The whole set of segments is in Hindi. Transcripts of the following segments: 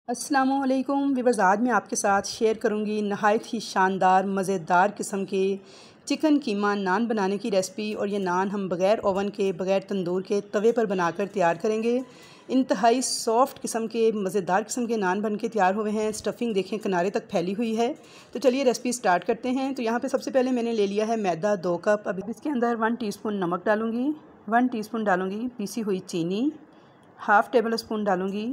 अस्सलामुअलैकुम व्यूअर्स, आज मैं आपके साथ शेयर करूंगी नहायत ही शानदार मज़ेदार किस्म के चिकन कीमा नान बनाने की रेसिपी। और ये नान हम बग़ैर ओवन के, बग़ैर तंदूर के तवे पर बनाकर तैयार करेंगे। इंतहाई सॉफ्ट किस्म के मज़ेदार किस्म के नान बन के तैयार हुए हैं। स्टफ़िंग देखें किनारे तक फैली हुई है। तो चलिए रेसिपी स्टार्ट करते हैं। तो यहाँ पर सबसे पहले मैंने ले लिया है मैदा 2 कप। अब इसके अंदर 1 टीस्पून नमक डालूँगी, 1 टीस्पून डालूँगी पीसी हुई चीनी, हाफ़ टेबल स्पून डालूँगी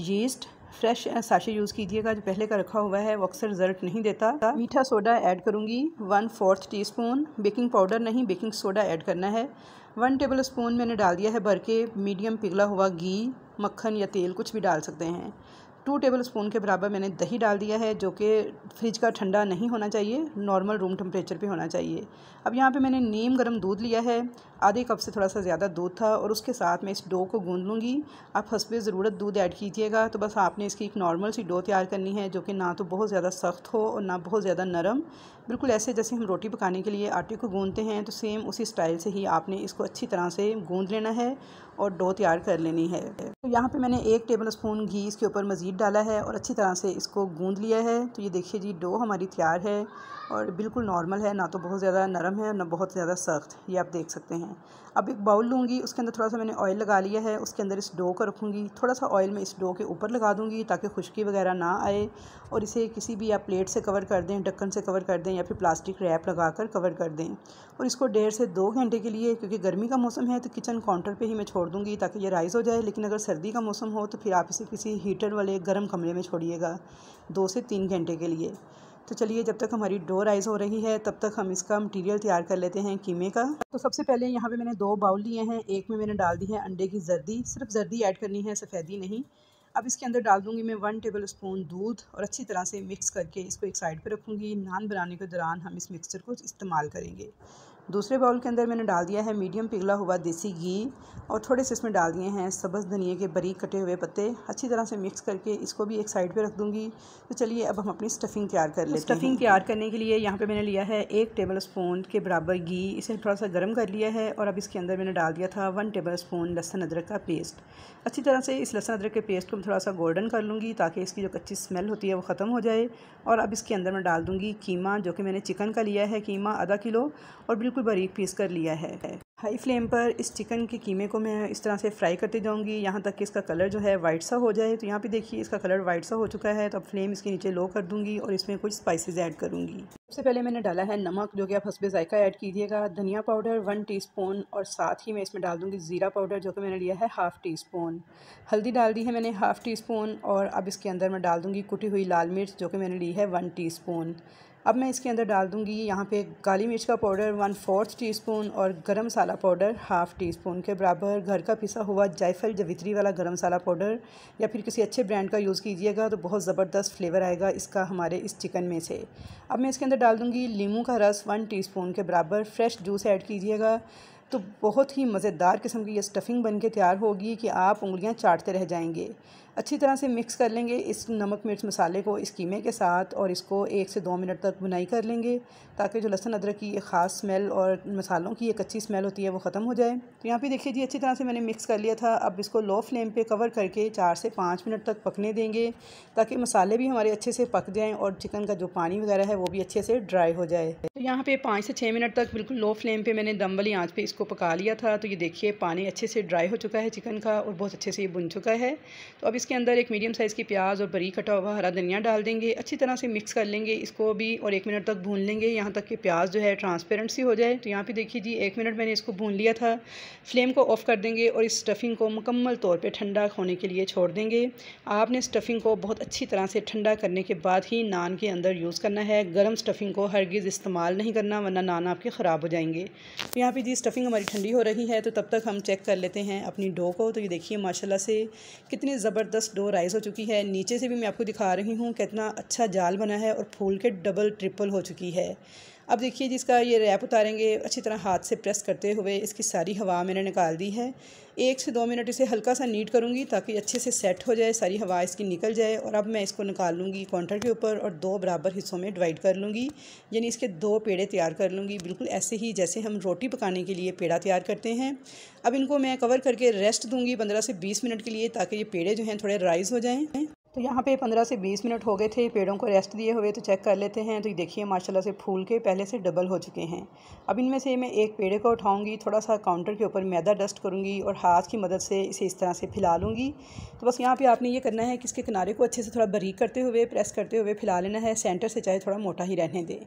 यीस्ट। फ्रेश साशे यूज़ कीजिएगा, जो पहले का रखा हुआ है वो अक्सर रिजल्ट नहीं देता। मीठा सोडा ऐड करूँगी 1/4 टीस्पून। बेकिंग पाउडर नहीं, बेकिंग सोडा ऐड करना है। 1 टेबल स्पून मैंने डाल दिया है भर के मीडियम पिघला हुआ घी, मक्खन या तेल कुछ भी डाल सकते हैं। 2 टेबल स्पून के बराबर मैंने दही डाल दिया है, जो कि फ्रिज का ठंडा नहीं होना चाहिए, नॉर्मल रूम टेम्परेचर पे होना चाहिए। अब यहाँ पे मैंने नीम गर्म दूध लिया है, आधे कप से थोड़ा सा ज़्यादा दूध था, और उसके साथ मैं इस डो को गूंद लूँगी। आप हस्बे ज़रूरत दूध ऐड कीजिएगा। तो बस आपने इसकी एक नॉर्मल सी डो तैयार करनी है, जो कि ना तो बहुत ज़्यादा सख्त हो और ना बहुत ज़्यादा नरम, बिल्कुल ऐसे जैसे हम रोटी पकाने के लिए आटे को गूंदते हैं। तो सेम उसी स्टाइल से ही आपने इसको अच्छी तरह से गूंद लेना है और डो तैयार कर लेनी है। तो यहाँ पे मैंने 1 टेबल स्पून घी इसके ऊपर मज़ीद डाला है और अच्छी तरह से इसको गूंद लिया है। तो ये देखिए जी, डो हमारी तैयार है और बिल्कुल नॉर्मल है, ना तो बहुत ज़्यादा नरम है ना बहुत ज़्यादा सख्त, ये आप देख सकते हैं। अब एक बाउल लूँगी, उसके अंदर थोड़ा सा मैंने ऑयल लगा लिया है, उसके अंदर इस डो को रखूँगी। थोड़ा सा ऑयल मैं इस डो के ऊपर लगा दूँगी ताकि खुश्की वगैरह ना आए, और इसे किसी भी आप प्लेट से कवर कर दें, ढक्कन से कवर कर दें, या फिर प्लास्टिक रैप लगा कर कवर कर दें। और इसको 1.5 से 2 घंटे के लिए, क्योंकि गर्मी का मौसम है तो किचन काउंटर पे ही मैं छोड़ दूँगी ताकि ये राइज़ हो जाए। लेकिन अगर सर्दी का मौसम हो तो फिर आप इसे किसी हीटर वाले गर्म कमरे में छोड़िएगा 2 से 3 घंटे के लिए। तो चलिए, जब तक हमारी डो राइज़ हो रही है तब तक हम इसका मटीरियल तैयार कर लेते हैं कीमे का। तो सबसे पहले यहाँ पे मैंने 2 बाउल लिए हैं। एक में मैंने डाल दी है अंडे की जर्दी, सिर्फ जर्दी ऐड करनी है, सफ़ेदी नहीं। अब इसके अंदर डाल दूँगी मैं 1 टेबल स्पून दूध, और अच्छी तरह से मिक्स करके इसको एक साइड पे रखूँगी। नान बनाने के दौरान हम इस मिक्सचर को इस्तेमाल करेंगे। दूसरे बाउल के अंदर मैंने डाल दिया है मीडियम पिघला हुआ देसी घी, और थोड़े से इसमें डाल दिए हैं सब्ज़ धनिए के बारीक कटे हुए पत्ते। अच्छी तरह से मिक्स करके इसको भी एक साइड पे रख दूँगी। तो चलिए, अब हम अपनी स्टफ़िंग तैयार कर लेते हैं। स्टफ़िंग तैयार करने के लिए यहाँ पे मैंने लिया है 1 टेबल स्पून के बराबर घी, इसे थोड़ा सा गर्म कर लिया है, और अब इसके अंदर मैंने डाल दिया था 1 टेबल स्पून लहसुन अदरक का पेस्ट। अच्छी तरह से इस लहसुन अदरक के पेस्ट को थोड़ा सा गोल्डन कर लूँगी ताकि इसकी जो कच्ची स्मेल होती है वो ख़त्म हो जाए। और अब इसके अंदर मैं डाल दूँगी कीमा, जो कि मैंने चिकन का लिया है कीमा आधा किलो, और बिल्कुल बारीक पीस कर लिया है। हाई फ्लेम पर इस चिकन के कीमे को मैं इस तरह से फ्राई करती जाऊंगी यहाँ तक कि इसका कलर जो है वाइट सा हो जाए। तो यहाँ पे देखिए इसका कलर वाइट सा हो चुका है। तो अब फ्लेम इसके नीचे लो कर दूंगी और इसमें कुछ स्पाइसेस ऐड करूंगी। सबसे पहले मैंने डाला है नमक, जो कि आप हस्बे जायका ऐड कीजिएगा। धनिया पाउडर 1 टीस्पून, और साथ ही मैं इसमें डाल दूँगी ज़ीरा पाउडर, जो कि मैंने लिया है 1/2 टीस्पून। हल्दी डाल दी है मैंने 1/2 टीस्पून, और अब इसके अंदर मैं डाल दूँगी कुटी हुई लाल मिर्च, जो कि मैंने ली है 1 टीस्पून। अब मैं इसके अंदर डाल दूँगी यहाँ पे काली मिर्च का पाउडर 1/4 टीस्पून, और गरम मसाला पाउडर 1/2 टीस्पून के बराबर। घर का पिसा हुआ जायफल जवित्री वाला गरम मसाला पाउडर, या फिर किसी अच्छे ब्रांड का यूज़ कीजिएगा, तो बहुत ज़बरदस्त फ्लेवर आएगा इसका हमारे इस चिकन में से। अब मैं इसके अंदर डाल दूँगी नींबू का रस 1 टीस्पून के बराबर। फ्रेश जूस ऐड कीजिएगा, तो बहुत ही मज़ेदार किस्म की ये स्टफ़िंग बन के तैयार होगी कि आप उंगलियां चाटते रह जाएंगे। अच्छी तरह से मिक्स कर लेंगे इस नमक मिर्च मसाले को इस कीमे के साथ, और इसको 1 से 2 मिनट तक भुनाई कर लेंगे ताकि जो लहसुन अदरक की ये ख़ास स्मेल और मसालों की ये कच्ची स्मेल होती है वो ख़त्म हो जाए। तो यहाँ पे देखिए जी, अच्छी तरह से मैंने मिक्स कर लिया था। अब इसको लो फ्लेम पे कवर करके 4 से 5 मिनट तक पकने देंगे ताकि मसाले भी हमारे अच्छे से पक जाएँ और चिकन का जो पानी वगैरह है वो भी अच्छे से ड्राई हो जाए। तो यहाँ पे 5 से 6 मिनट तक बिल्कुल लो फ्लेम पे मैंने दम वाली आँच पे इसको पका लिया था। तो ये देखिए पानी अच्छे से ड्राई हो चुका है चिकन का, और बहुत अच्छे से ये बुन चुका है। तो अब इसके अंदर एक मीडियम साइज़ की प्याज और बारीक कटा हुआ हरा धनिया डाल देंगे। अच्छी तरह से मिक्स कर लेंगे इसको भी, और 1 मिनट तक भून लेंगे यहाँ तक कि प्याज जो है ट्रांसपेरेंट सी हो जाए। तो यहाँ पे देखिए जी, 1 मिनट मैंने इसको भून लिया था। फ्लेम को ऑफ़ कर देंगे और इस स्टफ़िंग को मुकम्मल तौर पे ठंडा होने के लिए छोड़ देंगे। आपने स्टफ़िंग को बहुत अच्छी तरह से ठंडा करने के बाद ही नान के अंदर यूज़ करना है। गर्म स्टफ़िंग को हरगिज़ इस्तेमाल नहीं करना, वरना नान आपके ख़राब हो जाएंगे। तो यहाँ पे जी स्टफ़िंग हमारी ठंडी हो रही है, तो तब तक हम चेक कर लेते हैं अपनी डो को। तो ये देखिए माशाल्लाह से कितनी ज़बरदस्त डो राइज़ हो चुकी है। नीचे से भी मैं आपको दिखा रही हूँ कितना अच्छा जाल बना है, और फूल के डबल ट्रिपल हो चुकी है। अब देखिए जिसका ये रैप उतारेंगे, अच्छी तरह हाथ से प्रेस करते हुए इसकी सारी हवा मैंने निकाल दी है। 1 से 2 मिनट इसे हल्का सा नीट करूँगी ताकि अच्छे से सेट हो जाए, सारी हवा इसकी निकल जाए। और अब मैं इसको निकाल लूँगी काउंटर के ऊपर और 2 बराबर हिस्सों में डिवाइड कर लूँगी, यानी इसके 2 पेड़े तैयार कर लूँगी, बिल्कुल ऐसे ही जैसे हम रोटी पकाने के लिए पेड़ा तैयार करते हैं। अब इनको मैं कवर करके रेस्ट दूँगी 15 से 20 मिनट के लिए, ताकि ये पेड़े जो हैं थोड़े राइज़ हो जाएँ। तो यहाँ पे 15 से 20 मिनट हो गए थे पेड़ों को रेस्ट दिए हुए। तो चेक कर लेते हैं। तो ये देखिए माशाल्लाह से फूल के पहले से डबल हो चुके हैं। अब इनमें से मैं एक पेड़े को उठाऊंगी, थोड़ा सा काउंटर के ऊपर मैदा डस्ट करूँगी और हाथ की मदद से इसे इस तरह से फैला लूँगी। तो बस यहाँ पर आपने ये करना है कि इसके किनारे को अच्छे से थोड़ा बारीक करते हुए, प्रेस करते हुए फैला लेना है। सेंटर से चाहे थोड़ा मोटा ही रहने दें।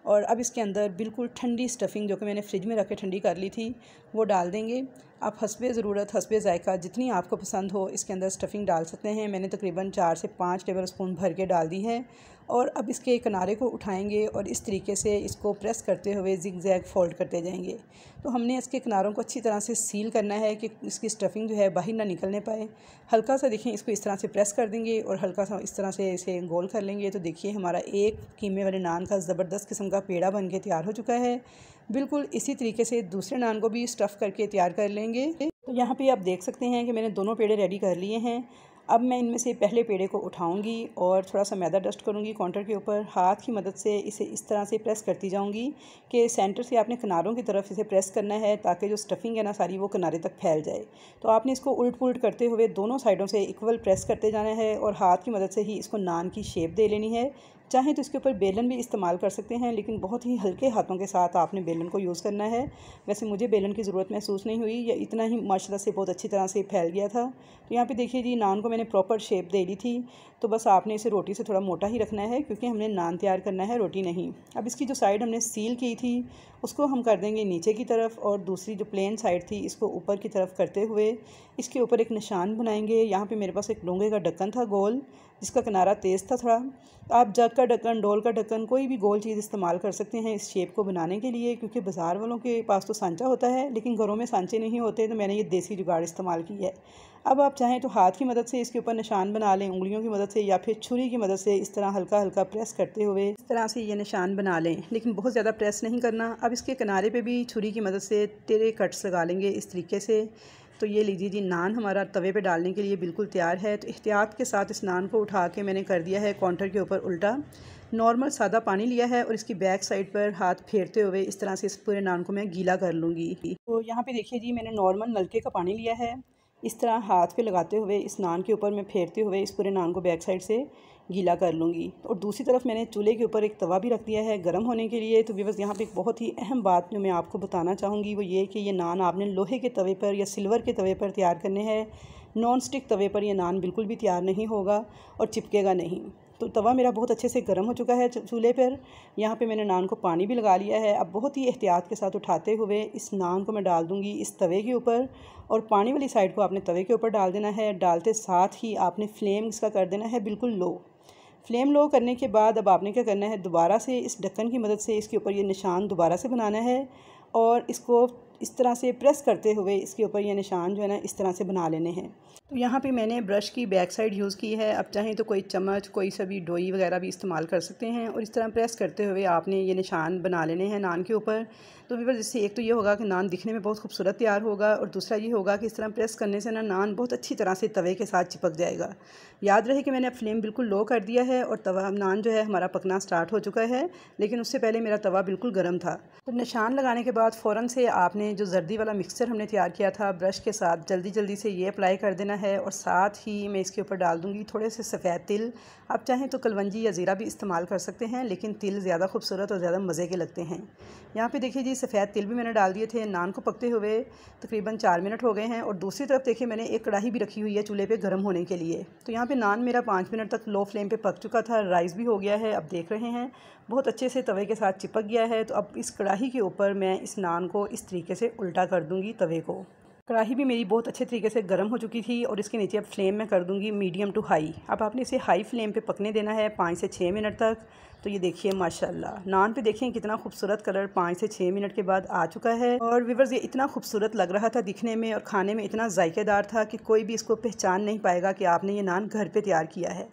और अब इसके अंदर बिल्कुल ठंडी स्टफ़िंग जो कि मैंने फ्रिज में रख के ठंडी कर ली थी वो डाल देंगे। आप हस्बे ज़रूरत, हस्बे ज़ायका जितनी आपको पसंद हो इसके अंदर स्टफ़िंग डाल सकते हैं। मैंने तकरीबन 4 से 5 टेबल स्पून भर के डाल दी है। और अब इसके किनारे को उठाएंगे और इस तरीके से इसको प्रेस करते हुए ज़िग-ज़ैग फ़ोल्ड करते जाएंगे। तो हमने इसके किनारों को अच्छी तरह से सील करना है कि इसकी स्टफ़िंग जो है बाहर ना निकलने पाए। हल्का सा देखें, इसको इस तरह से प्रेस कर देंगे और हल्का सा इस तरह से इसे गोल कर लेंगे। तो देखिए हमारा एक कीमे वाले नान का ज़बरदस्त किस्म का पेड़ा बन के तैयार हो चुका है। बिल्कुल इसी तरीके से दूसरे नान को भी स्टफ़ करके तैयार कर लेंगे। तो यहाँ पे आप देख सकते हैं कि मैंने दोनों पेड़े रेडी कर लिए हैं। अब मैं इनमें से पहले पेड़े को उठाऊंगी और थोड़ा सा मैदा डस्ट करूंगी काउंटर के ऊपर। हाथ की मदद से इसे इस तरह से प्रेस करती जाऊंगी कि सेंटर से आपने किनारों की तरफ इसे प्रेस करना है ताकि जो स्टफ़िंग है ना सारी वो किनारे तक फैल जाए। तो आपने इसको उल्ट पुल्ट करते हुए दोनों साइडों से इक्वल प्रेस करते जाना है और हाथ की मदद से ही इसको नान की शेप दे लेनी है। चाहें तो इसके ऊपर बेलन भी इस्तेमाल कर सकते हैं, लेकिन बहुत ही हल्के हाथों के साथ आपने बेलन को यूज़ करना है। वैसे मुझे बेलन की ज़रूरत महसूस नहीं हुई, या इतना ही माशाल्लाह से बहुत अच्छी तरह से फैल गया था। तो यहाँ पे देखिए जी नान को मैंने प्रॉपर शेप दे दी थी। तो बस आपने इसे रोटी से थोड़ा मोटा ही रखना है क्योंकि हमने नान तैयार करना है, रोटी नहीं। अब इसकी जो साइड हमने सील की थी उसको हम कर देंगे नीचे की तरफ और दूसरी जो प्लेन साइड थी इसको ऊपर की तरफ करते हुए इसके ऊपर एक निशान बनाएंगे। यहाँ पे मेरे पास एक डोंगे का ढक्कन था गोल, जिसका किनारा तेज़ था थोड़ा। आप जग का ढक्कन, डोल का ढक्कन, कोई भी गोल चीज़ इस्तेमाल कर सकते हैं इस शेप को बनाने के लिए, क्योंकि बाज़ार वालों के पास तो सांचा होता है लेकिन घरों में सांचे नहीं होते। तो मैंने ये देसी जुगाड़ इस्तेमाल की है। अब आप चाहें तो हाथ की मदद से इसके ऊपर निशान बना लें, उंगलियों की मदद से, या फिर छुरी की मदद से इस तरह हल्का हल्का प्रेस करते हुए इस तरह से ये निशान बना लें, लेकिन बहुत ज़्यादा प्रेस नहीं करना। अब इसके किनारे पे भी छुरी की मदद से टेढ़े कट्स लगा लेंगे इस तरीके से। तो ये लीजिए जी नान हमारा तवे पे डालने के लिए बिल्कुल तैयार है। तो एहतियात के साथ इस नान को उठा के मैंने कर दिया है काउंटर के ऊपर उल्टा। नॉर्मल सादा पानी लिया है और इसकी बैक साइड पर हाथ फेरते हुए इस तरह से इस पूरे नान को मैं गीला कर लूँगी। तो यहाँ पे देखिए जी मैंने नॉर्मल नलके का पानी लिया है। इस तरह हाथ पे लगाते हुए इस नान के ऊपर मैं फेरते हुए इस पूरे नान को बैक साइड से गीला कर लूँगी। और दूसरी तरफ मैंने चूल्हे के ऊपर एक तवा भी रख दिया है गर्म होने के लिए। तो व्यूअर्स यहाँ पे एक बहुत ही अहम बात जो मैं आपको बताना चाहूँगी वो ये कि ये नान आपने लोहे के तवे पर या सिल्वर के तवे पर तैयार करने हैं। नॉन स्टिक तवे पर यह नान बिल्कुल भी तैयार नहीं होगा और चिपकेगा नहीं। तो तवा मेरा बहुत अच्छे से गर्म हो चुका है चूल्हे पर। यहाँ पे मैंने नान को पानी भी लगा लिया है। अब बहुत ही एहतियात के साथ उठाते हुए इस नान को मैं डाल दूँगी इस तवे के ऊपर, और पानी वाली साइड को आपने तवे के ऊपर डाल देना है। डालते साथ ही आपने फ्लेम इसका कर देना है बिल्कुल लो। फ्लेम लो करने के बाद अब आपने क्या करना है, दोबारा से इस ढक्कन की मदद से इसके ऊपर ये निशान दोबारा से बनाना है और इसको इस तरह से प्रेस करते हुए इसके ऊपर ये निशान जो है ना इस तरह से बना लेने हैं। तो यहाँ पे मैंने ब्रश की बैक साइड यूज़ की है। अब चाहें तो कोई चम्मच, कोई सा भी डोई वगैरह भी इस्तेमाल कर सकते हैं और इस तरह प्रेस करते हुए आपने ये निशान बना लेने हैं नान के ऊपर। तो व्यूअर्स जिससे एक तो ये होगा कि नान दिखने में बहुत खूबसूरत तैयार होगा, और दूसरा ये होगा कि इस तरह प्रेस करने से ना नान बहुत अच्छी तरह से तवे के साथ चिपक जाएगा। याद रहे कि मैंने अब फ्लेम बिल्कुल लो कर दिया है और तवा नान जो है हमारा पकना स्टार्ट हो चुका है, लेकिन उससे पहले मेरा तवा बिल्कुल गर्म था। तो निशान लगाने के बाद फ़ौरन से आपने जो जर्दी वाला मिक्सचर हमने तैयार किया था ब्रश के साथ जल्दी जल्दी से ये अप्लाई कर देना है। और साथ ही मैं इसके ऊपर डाल दूँगी थोड़े से सफ़ेद तिल। आप चाहें तो कलवंजी या ज़ीरा भी इस्तेमाल कर सकते हैं, लेकिन तिल ज़्यादा खूबसूरत और ज़्यादा मज़े के लगते हैं। यहाँ पे देखिए जी सफ़ेद तिल भी मैंने डाल दिए थे। नान को पकते हुए तकरीबन 4 मिनट हो गए हैं। और दूसरी तरफ देखिए मैंने एक कढ़ाई भी रखी हुई है चूल्हे पे गर्म होने के लिए। तो यहाँ पे नान मेरा 5 मिनट तक लो फ्लेम पे पक चुका था, राइस भी हो गया है। अब देख रहे हैं बहुत अच्छे से तवे के साथ चिपक गया है। तो अब इस कढ़ाई के ऊपर मैं इस नान को इस तरीके से उल्टा कर दूँगी तवे को। कढ़ाई भी मेरी बहुत अच्छे तरीके से गर्म हो चुकी थी और इसके नीचे अब फ्लेम में कर दूंगी मीडियम टू हाई। अब आपने इसे हाई फ्लेम पे पकने देना है 5 से 6 मिनट तक। तो ये देखिए माशाल्लाह नान पे देखें कितना खूबसूरत कलर 5 से 6 मिनट के बाद आ चुका है। और व्यूअर्स ये इतना खूबसूरत लग रहा था दिखने में और खाने में इतना जायकेदार था कि कोई भी इसको पहचान नहीं पाएगा कि आपने ये नान घर पर तैयार किया है।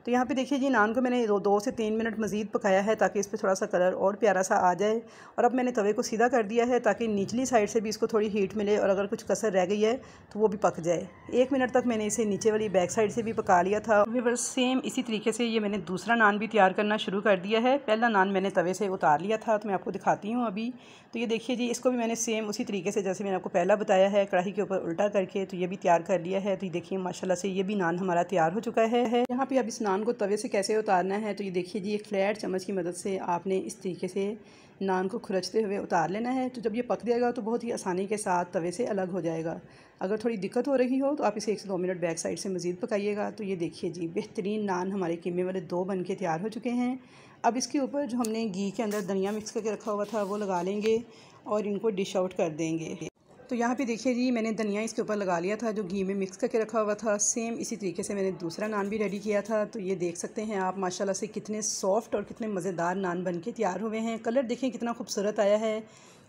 तो तो यहाँ पे देखिए जी, नान को मैंने 2 से 3 मिनट मज़ीद पकाया है ताकि इस पर थोड़ा सा कलर और प्यारा सा आ जाए। और अब मैंने तवे को सीधा कर दिया है ताकि निचली साइड से भी इसको थोड़ी हीट मिले और अगर कुछ कसर रह गई है तो वो भी पक जाए। 1 मिनट तक मैंने इसे नीचे वाली बैक साइड से भी पका लिया था। व्यूअर्स, सेम इसी तरीके से ये मैंने दूसरा नान भी तैयार करना शुरू कर दिया है। पहला नान मैंने तवे से उतार लिया था, तो मैं आपको दिखाती हूँ अभी। तो ये देखिए जी, इसको भी मैंने सेम उसी तरीके से जैसे मैंने आपको पहला बताया है, कढ़ाई के ऊपर उल्टा करके तो ये भी तैयार कर लिया है। तो ये देखिए माशाल्लाह से ये भी नान हमारा तैयार हो चुका है। यहाँ पे अब इस नान को तवे से कैसे उतारना है, तो ये देखिए जी, एक फ्लैट चम्मच की मदद से आपने इस तरीके से नान को खुरचते हुए उतार लेना है। तो जब ये पक जाएगा तो बहुत ही आसानी के साथ तवे से अलग हो जाएगा। अगर थोड़ी दिक्कत हो रही हो तो आप इसे 1 से 2 मिनट बैक साइड से मज़ीद पकाइएगा। तो ये देखिए जी, बेहतरीन नान हमारे कीमे वाले 2 बन के तैयार हो चुके हैं। अब इसके ऊपर जो हमने घी के अंदर धनिया मिक्स करके रखा हुआ था वो लगा लेंगे और इनको डिश आउट कर देंगे। तो यहाँ पे देखिए जी, मैंने धनिया इसके ऊपर लगा लिया था जो घी में मिक्स करके रखा हुआ था। सेम इसी तरीके से मैंने दूसरा नान भी रेडी किया था। तो ये देख सकते हैं आप माशाल्लाह से कितने सॉफ्ट और कितने मज़ेदार नान बन के तैयार हुए हैं। कलर देखें कितना खूबसूरत आया है।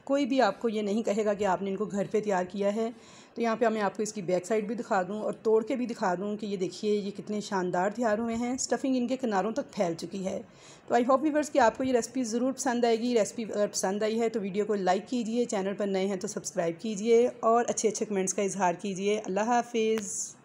कोई भी आपको ये नहीं कहेगा कि आपने इनको घर पे तैयार किया है। तो यहाँ पे मैं आपको इसकी बैक साइड भी दिखा दूँ और तोड़ के भी दिखा दूँ कि ये देखिए ये कितने शानदार तैयार हुए हैं। स्टफ़िंग इनके किनारों तक फैल चुकी है। तो आई होप व्यूअर्स कि आपको ये रेसिपी ज़रूर पसंद आएगी। रेसिपी अगर पसंद आई है तो वीडियो को लाइक कीजिए, चैनल पर नए हैं तो सब्सक्राइब कीजिए और अच्छे अच्छे कमेंट्स का इजहार कीजिए। अल्लाह हाफिज़।